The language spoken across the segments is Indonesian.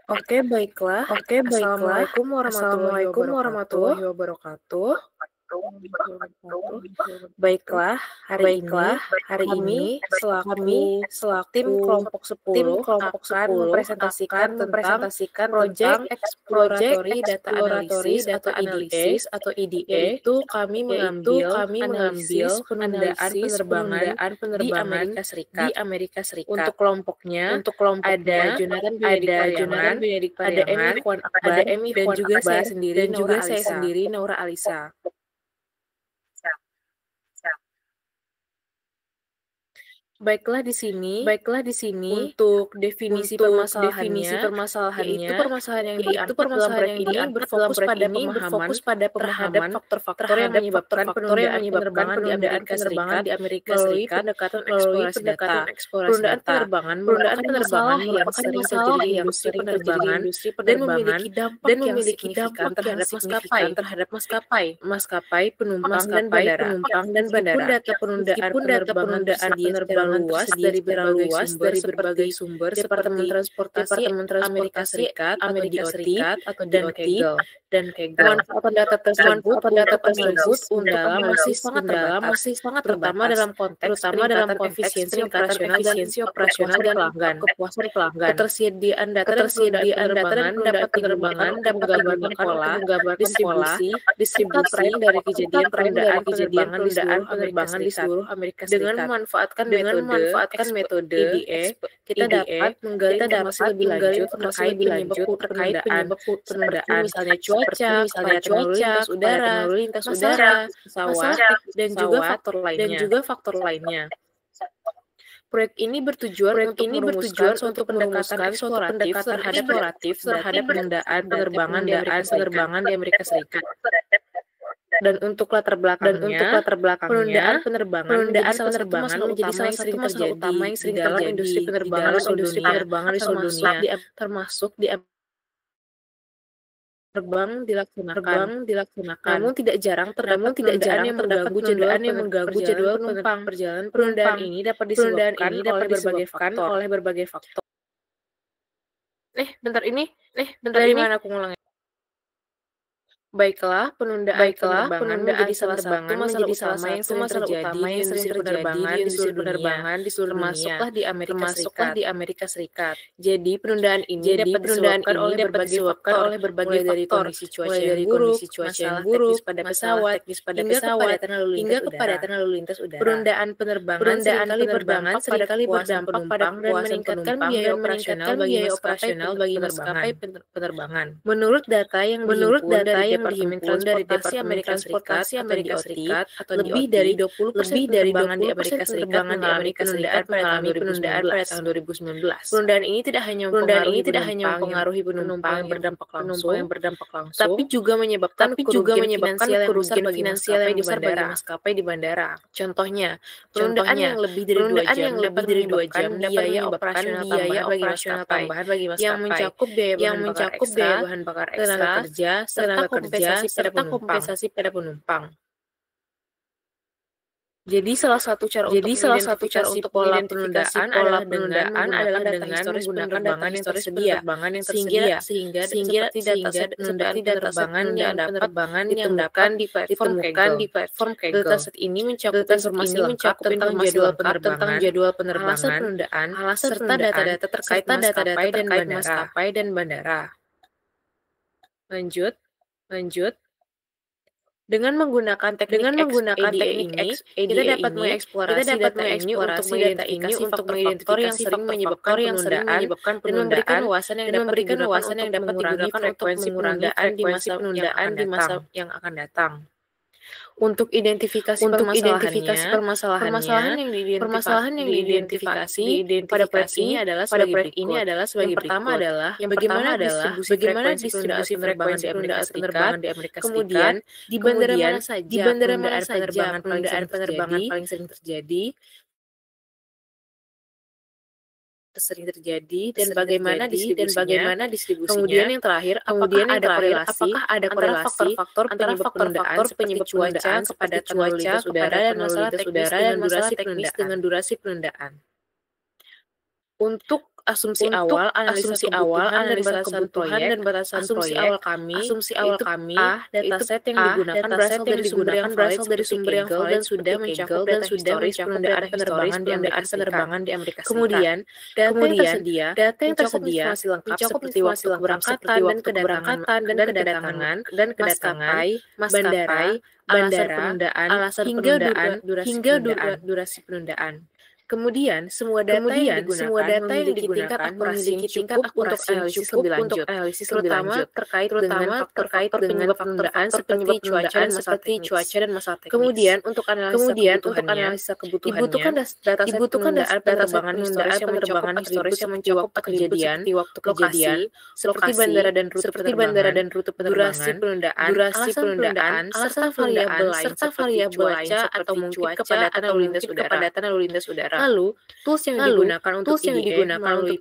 Oke, baiklah. Assalamualaikum warahmatullahi wabarakatuh. Baiklah, hari ini kami selaku tim kelompok 10 akan mempresentasikan tentang exploratory data analysis atau EDA, yaitu kami mengambil analisis penundaan penerbangan di Amerika Serikat. Untuk kelompoknya ada Jonathan Benedict Pariangan, ada Emi dan juga saya sendiri Naura Alisa. Baiklah di sini untuk definisi permasalahannya, yaitu permasalahan yang diangkat dalam proyek ini berfokus pada pemahaman faktor-faktor yang menyebabkan penerbangan di Amerika Serikat melalui pendekatan eksplorasi data. Penundaan penerbangan merupakan masalah yang sering terjadi di industri penerbangan dan memiliki dampak yang signifikan terhadap maskapai, penumpang dan bandara. Meskipun data penundaan luas dari berbagai sumber seperti Departemen Transportasi Amerika Serikat dan Kegel. Manfaat data tersebut masih sangat terutama dalam konteks efisiensi operasional dan kepuasan pelanggan. Ketersediaan data dan dapat digunakan pola distribusi dari kejadian penundaan penerbangan di seluruh Amerika Serikat. Dengan memanfaatkan metode EDA, kita dapat menggali informasi lebih lanjut terkait penyebab penundaan, misalnya cuaca, lalu lintas udara, pesawat, dan juga faktor lainnya. Proyek ini bertujuan untuk merumuskan suatu pendekatan eksploratif terhadap penundaan penerbangan di Amerika Serikat. Dan untuk latar belakangnya, penundaan penerbangan menjadi salah satu masalah utama yang sering terjadi dalam industri penerbangan di seluruh dunia, termasuk di terbang dilaksanakan. Namun tidak jarang terdapat penundaan yang mengganggu jadwal penumpang. Penundaan ini dapat disebabkan oleh berbagai faktor. Bentar ini mana aku ngulangnya? Baiklah, penundaan penerbangan menjadi salah satu masalah utama yang sering terjadi di industri penerbangan di seluruh dunia, termasuklah di Amerika Serikat. Jadi penundaan ini dapat disebabkan oleh berbagai faktor, mulai dari kondisi cuaca yang buruk, pada pesawat, hingga kepadatan lalu lintas udara. Penundaan penerbangan seringkali berdampak pada kepuasan penumpang dan meningkatkan biaya operasional bagi maskapai penerbangan. Menurut data yang dihimpun dari Departemen Transportasi Amerika Serikat, lebih dari 20% penerbangan di Amerika Serikat mengalami penundaan pada tahun 2019. Penundaan ini tidak hanya mempengaruhi penumpang yang berdampak langsung, tapi juga menyebabkan kerugian finansial yang besar bagi maskapai di bandara. Contohnya, penundaan yang lebih dari 2 jam dapat menyebabkan biaya operasional tambahan bagi maskapai yang mencakup biaya bahan bakar ekstra, tenaga kerja, serta kompensasi pada penumpang. Jadi salah satu cara untuk pola penundaan adalah dengan menggunakan data historis penerbangan yang tersedia, sehingga data penerbangan yang dapat ditemukan di platform Kaggle. Dataset ini mencakup informasi lengkap tentang jadwal penerbangan, alasan serta data-data terkait maskapai dan bandara. Lanjut. Dengan menggunakan teknik EDA ini, kita dapat mengeksplorasi data ini untuk mengidentifikasi faktor-faktor yang sering menyebabkan penundaan dan memberikan wawasan yang dapat digunakan untuk mengurangi frekuensi penundaan di masa yang akan datang. Untuk identifikasi permasalahan yang diidentifikasi pada proyek ini adalah sebagai berikut. Yang pertama adalah bagaimana distribusi frekuensi penerbangan di Amerika Serikat, kemudian di bandara mana saja penundaan penerbangan paling sering terjadi dan bagaimana distribusinya. Kemudian yang terakhir, apakah ada korelasi antara faktor-faktor penyebab penundaan kepada cuaca, udara, dan masalah teknis dengan durasi penundaan. Untuk asumsi awal, analisa kebutuhan dan batasan proyek. Asumsi awal kami, dataset yang digunakan berasal dari sumber yang valid dan sudah mencakup data historis penundaan penerbangan di Amerika Serikat. Kemudian, data yang tersedia mencakup informasi lengkap seperti waktu keberangkatan dan kedatangan, maskapai, alasan penundaan, hingga durasi penundaan. Kemudian, semua data yang memiliki tingkat akurasi yang cukup untuk analisis lebih lanjut, terkait dengan faktor penyebab penundaan seperti cuaca dan masalah teknis. Kemudian, untuk analisa kebutuhannya, dibutuhkan data penerbangan historis yang mencakup kejadian, lokasi, seperti bandara dan rute penerbangan, durasi penundaan, serta variabel cuaca atau mungkin kepadatan lalu lintas udara. Lalu, tools yang digunakan untuk IDE melalui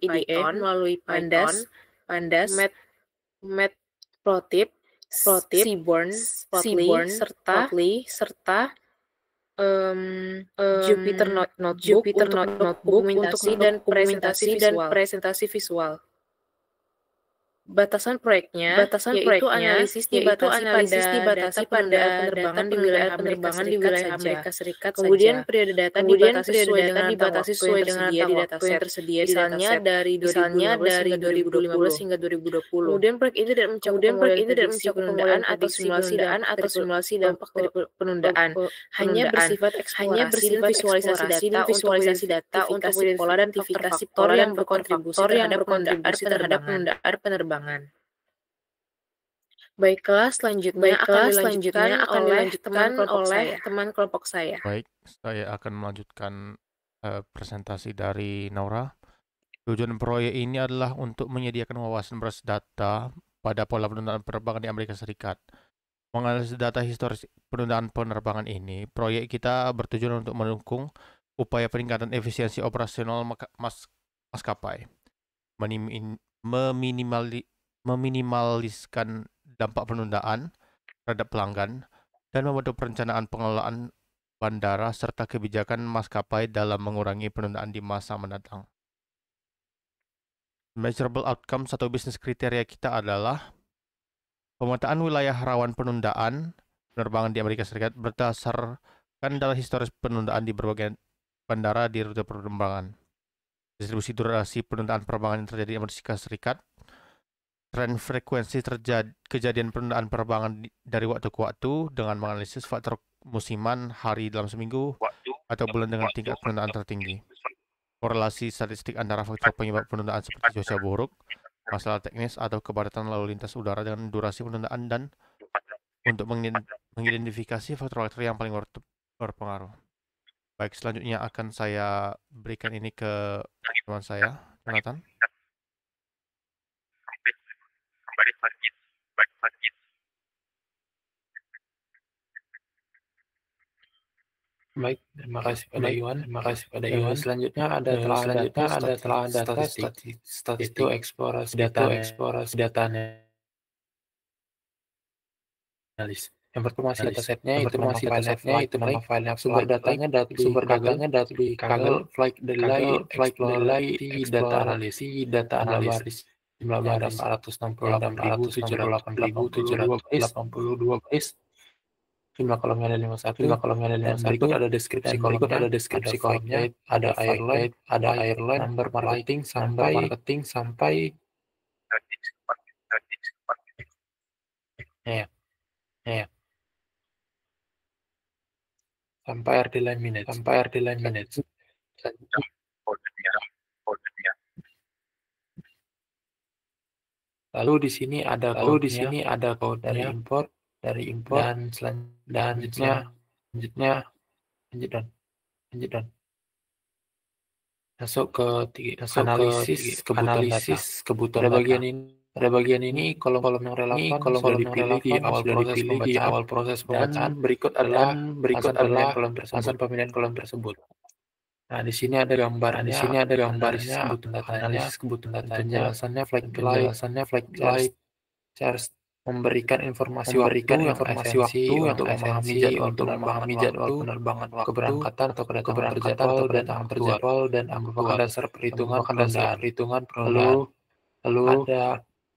Python, Pandas, Matplotlib, Seaborn, Plotly, serta Jupyter Notebook untuk dokumentasi dan presentasi visual. Batasan proyeknya yaitu analisis dibatasi pada penerbangan di wilayah Amerika Serikat. Kemudian periode data dibatasi sesuai dengan waktu yang tersedia misalnya dari 2015 hingga 2020. Kemudian proyek ini tidak mencakup penundaan atau simulasi dampak dari penundaan, hanya bersifat visualisasi data untuk pola dan faktor yang berkontribusi terhadap penundaan penerbangan. Baiklah, selanjutnya akan dilanjutkan oleh teman kelompok saya. Baik, saya akan melanjutkan presentasi dari Naura. Tujuan proyek ini adalah untuk menyediakan wawasan beras data pada pola penundaan penerbangan di Amerika Serikat. Menganalisis data historis penundaan penerbangan ini, proyek kita bertujuan untuk mendukung upaya peningkatan efisiensi operasional maskapai, meminimaliskan dampak penundaan terhadap pelanggan, dan membantu perencanaan pengelolaan bandara serta kebijakan maskapai dalam mengurangi penundaan di masa mendatang. Measurable outcomes atau bisnis kriteria kita adalah pemetaan wilayah rawan penundaan penerbangan di Amerika Serikat berdasarkan data historis penundaan di berbagai bandara di rute penerbangan, distribusi durasi penundaan penerbangan yang terjadi di Amerika Serikat, tren frekuensi kejadian penundaan penerbangan dari waktu ke waktu dengan menganalisis faktor musiman, hari dalam seminggu, atau bulan dengan tingkat penundaan tertinggi. Korelasi statistik antara faktor penyebab penundaan seperti cuaca buruk, masalah teknis, atau kepadatan lalu lintas udara dengan durasi penundaan, dan untuk mengidentifikasi faktor-faktor yang paling berpengaruh. Baik, selanjutnya akan saya berikan ini ke teman saya, Jonathan. Baik, terima kasih pada Iwan. Selanjutnya ada telah data statistik itu eksplorasi data analis. Yang pertama datasetnya itu nama filenya, sumber datanya dari Kaggle, Flight Delay, data analis. Jumlahnya ada 468.782 baris. Jumlah kolomnya ada 51. Dan berikut ada deskripsi kolomnya, ada airline, number marketing sampai sampai airline minutes. Lalu di sini ada code dari import dan selanjutnya lanjut masuk ke analisis kebutuhan data. Pada bagian ini kolom yang relevan sudah dipilih di awal proses pembacaan. Berikut adalah pemilihan kolom tersebut. Nah, di sini ada gambarnya, analisis kebutuhan datanya, penjelasannya flight, charge memberikan informasi waktu untuk memahami jadwal penerbangan waktu, keberangkatan atau kedatangan terjadwal dan merupakan dasar perhitungan penundaan. Lalu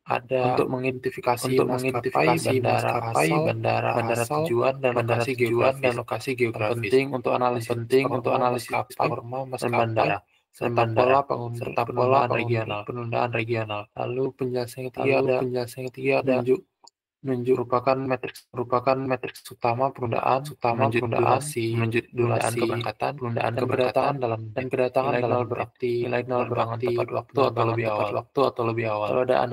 ada untuk mengidentifikasi maskapai, bandara tujuan dan lokasi geografis. Penting untuk analisis performa maskapai serta pola penundaan regional. Lalu penjelasan ketiga ada merupakan matriks utama penundaan, menunjuk durasi penundaan keberangkatan dalam berarti nilai penerbangan tepat waktu atau lebih awal. Kalau ada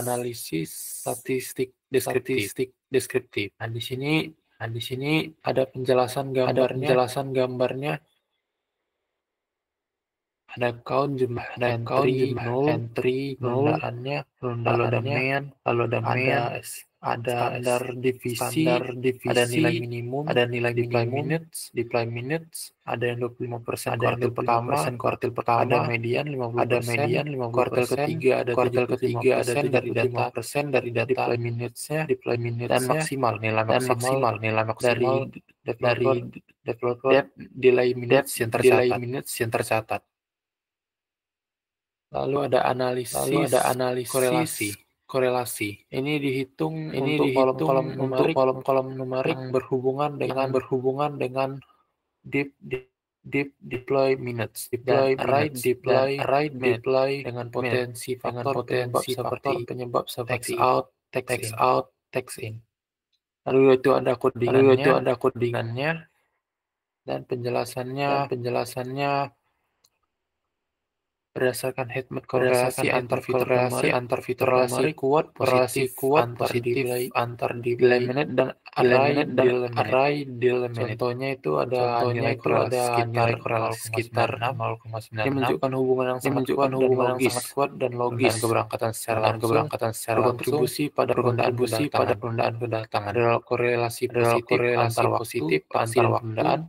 analisis statistik deskriptif. Nah, di sini ada penjelasan gambarnya. Ada count jumlah entry, penundaannya, lalu ada main, ada standar divisi, ada nilai minimum, deploy minutes, ada yang 25% kuartil pertama, ada median 50%, kuartil ketiga ada 75% dari data, deploy minutes, dan maksimal nilai maksimal dari developer delay minutes yang tercatat. Lalu ada analisis korelasi. Ini dihitung untuk kolom numerik yang berhubungan dengan deep deploy minutes dan right deploy dengan potensi faktor penyebab seperti text out, text in. Lalu itu ada codingannya dan penjelasannya berdasarkan heat map korelasi antar fitur numerik kuat positif antar delay minute dan array delay minute. Contohnya itu ada nilai korelasi sekitar 0,96. Ini menunjukkan hubungan yang sangat kuat dan logis keberangkatan secara langsung berkontribusi pada penundaan kedatangan. Ada korelasi positif antar waktu,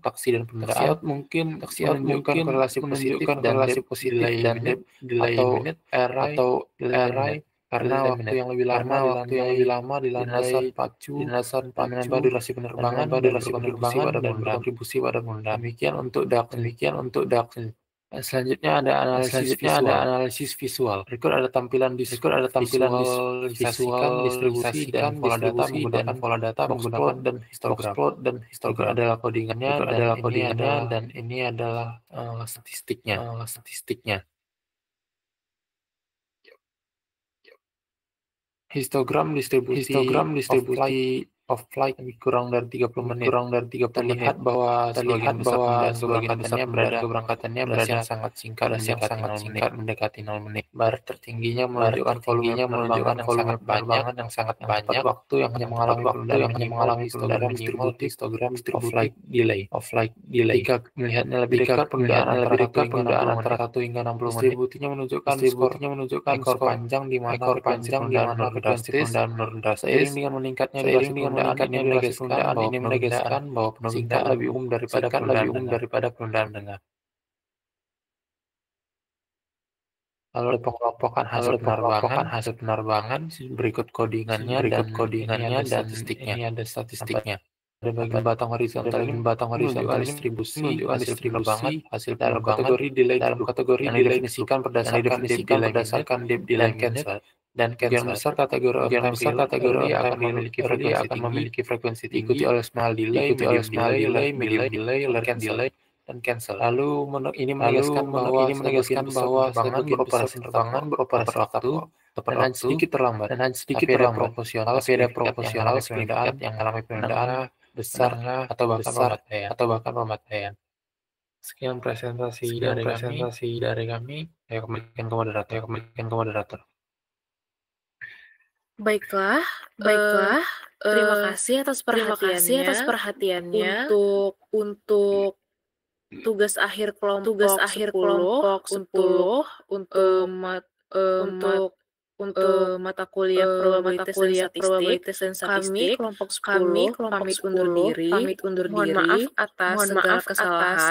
taksi dan penundaan. Taksi out mungkin korelasi positif dan delay minute atau array karena waktu yang lebih lama dilandai menambah durasi penerbangan dan berkontribusi pada penundaan. Demikian untuk DAX. Selanjutnya ada analisis visual. Berikut ada tampilan visualisasikan distribusi dan pola data menggunakan dan histogram. Adalah codingannya dan ini adalah statistiknya. Histogram distribusi of flight kurang dari 30 menit. Terlihat bahwa keberangkatannya berada yang sangat singkat mendekati 0 menit. Bar tertingginya menunjukkan volume penerbangan yang sangat banyak. Waktu yang hanya mengalami penundaan histogram of flight delay. Jika melihatnya lebih dekat, penundaan antara 1 hingga 60 menit. Distributinya menunjukkan skor panjang di mana frekuensi penundaan menurun drastis. Seiring dengan meningkatnya durasi penundaan ini menegaskan bahwa penundaan lebih umum daripada penundaan menengah. Lalu ada pengelompokan hasil penerbangan berikut codingannya dan statistiknya. Ada bagian batang horizontal menunjukkan distribusi hasil dalam kategori delay yang didefinisikan berdasarkan delay minute dan bagian besar kategori akan memiliki frekuensi tinggi diikuti oleh small delay, medium delay, large delay dan cancel. Lalu ini menegaskan bahwa beroperasi waktu dan hanya sedikit terlambat. Tapi ada proporsional signifikat yang mengalami penundaan besar atau bahkan pemakaian. Sekian presentasi dari kami. Saya kembalikan ke moderator. Baiklah. Terima kasih atas perhatiannya untuk tugas akhir kelompok 10 untuk untuk mata kuliah probabilitas dan statistik. Kami kelompok 10 pamit undur diri. Mohon maaf atas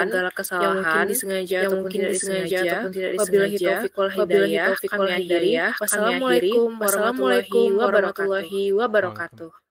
segala kesalahan yang mungkin disengaja ataupun tidak disengaja. Wabillahi taufiq wal hidayah. Wassalamualaikum warahmatullahi wabarakatuh.